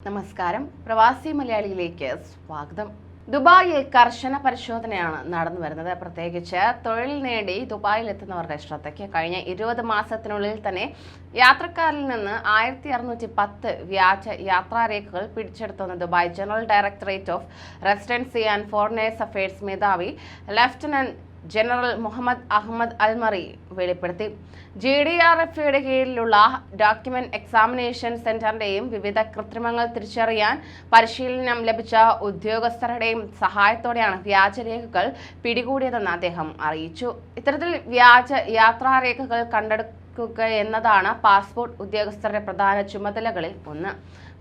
നമസ്കാരം. പ്രവാസി മലയാളിയിലേക്ക് സ്വാഗതം. ദുബായിൽ കർശന പരിശോധനയാണ് നടന്നു വരുന്നത്. പ്രത്യേകിച്ച് തൊഴിൽ നേടി ദുബായിൽ എത്തുന്നവരുടെ ശ്രദ്ധയ്ക്ക് കഴിഞ്ഞ 20 മാസത്തിനുള്ളിൽ തന്നെ യാത്രക്കാരിൽ നിന്ന് 1610 വ്യാജ യാത്രാരേഖകൾ പിടിച്ചെടുത്തെന്ന് Dubai general directorate of residency and foreigners affairs മേധാവി lieutenant general Mohammed Ahmed Almarri വെളിപ്പെടുത്തി. GDRFയുടെ കീഴിലുള്ള ഡോക്യുമെന്റ് എക്സാമിനേഷൻ സെന്ററിന്റെയും വിവിധ കൃത്രിമങ്ങൾ തിരിച്ചറിയാൻ പരിശീലനം ലഭിച്ച ഉദ്യോഗസ്ഥരുടെയും സഹായത്തോടെയാണ് വ്യാജരേഖകൾ പിടികൂടിയതെന്ന് അദ്ദേഹം അറിയിച്ചു. ഇത്തരത്തിൽ വ്യാജ യാത്രാരേഖകൾ കണ്ടെടുക്കുക എന്നതാണ് പാസ്പോർട്ട് ഉദ്യോഗസ്ഥരുടെ പ്രധാന ചുമതലകളിൽ ഒന്ന്.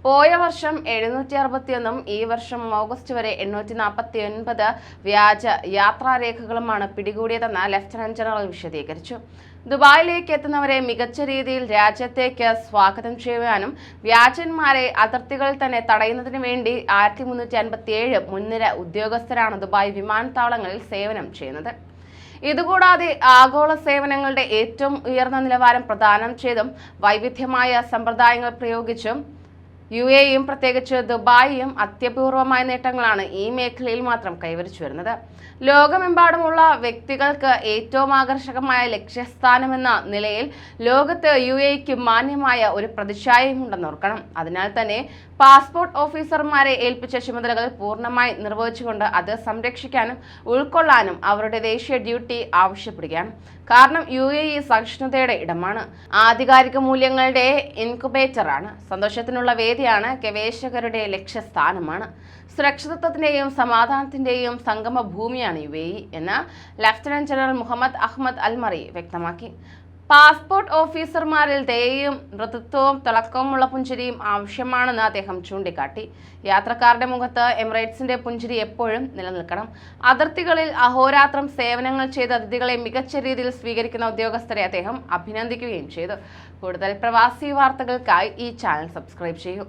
പോയ വർഷം 761 ഈ വർഷം ഓഗസ്റ്റ് വരെ 849 വ്യാജ യാത്രാരേഖകളുമാണ് പിടികൂടിയതെന്ന് ലഫ്റ്റനന്റ് ജനറൽ വിശദീകരിച്ചു. ദുബായിലേക്ക് എത്തുന്നവരെ മികച്ച രീതിയിൽ രാജ്യത്തേക്ക് സ്വാഗതം ചെയ്യുവാനും വ്യാജന്മാരെ അതിർത്തികളിൽ തന്നെ തടയുന്നതിനു വേണ്ടി 1357 മുൻനിര ഉദ്യോഗസ്ഥരാണ് ദുബായ് വിമാനത്താവളങ്ങളിൽ സേവനം ചെയ്യുന്നത്. ഇതുകൂടാതെ ആഗോള സേവനങ്ങളുടെ ഏറ്റവും ഉയർന്ന നിലവാരം പ്രദാനം ചെയ്തും വൈവിധ്യമായ സമ്പ്രദായങ്ങൾ പ്രയോഗിച്ചും UAEയും പ്രത്യേകിച്ച് ദുബായിയും അത്യപൂർവമായ നേട്ടങ്ങളാണ് ഈ മേഖലയിൽ മാത്രം കൈവരിച്ചു വരുന്നത്. ലോകമെമ്പാടുമുള്ള വ്യക്തികൾക്ക് ഏറ്റവും ആകർഷകമായ ലക്ഷ്യസ്ഥാനമെന്ന നിലയിൽ ലോകത്ത് UAEക്ക് മാന്യമായ ഒരു പ്രതിച്ഛായയുമുണ്ടെന്ന് ഓർക്കണം. അതിനാൽ തന്നെ പാസ്പോർട്ട് ഓഫീസർമാരെ ഏൽപ്പിച്ച ചുമതലകൾ പൂർണ്ണമായി നിർവഹിച്ചുകൊണ്ട് അത് സംരക്ഷിക്കാനും ഉൾക്കൊള്ളാനും അവരുടെ ദേശീയ ഡ്യൂട്ടി ആവശ്യപ്പെടുകയാണ്. കാരണം UAE സഹിഷ്ണുതയുടെ ഇടമാണ്, ആധികാരിക മൂല്യങ്ങളുടെ ഇൻക്യുബേറ്ററാണ്, സന്തോഷത്തിനുള്ള വേദിയാണ്, ഗവേഷകരുടെ ലക്ഷ്യസ്ഥാനമാണ്, സുരക്ഷിതത്വത്തിന്റെയും സമാധാനത്തിന്റെയും സംഗമ ഭൂമിയാണ് UAE എന്ന് lieutenant general Mohammed Ahmed Al Marri വ്യക്തമാക്കി. പാസ്പോർട്ട് ഓഫീസർമാരിൽ ദയയും മൃദുത്വവും തിളക്കവുമുള്ള പുഞ്ചിരിയും ആവശ്യമാണെന്ന് അദ്ദേഹം ചൂണ്ടിക്കാട്ടി. യാത്രക്കാരുടെ മുഖത്ത് എമിറേറ്റ്സിന്റെ പുഞ്ചിരി എപ്പോഴും നിലനിൽക്കണം. അതിർത്തികളിൽ അഹോരാത്രം സേവനങ്ങൾ ചെയ്ത അതിഥികളെ മികച്ച രീതിയിൽ സ്വീകരിക്കുന്ന ഉദ്യോഗസ്ഥരെ അദ്ദേഹം അഭിനന്ദിക്കുകയും ചെയ്തു. കൂടുതൽ പ്രവാസി വാർത്തകൾക്കായി ഈ ചാനൽ സബ്സ്ക്രൈബ് ചെയ്യൂ.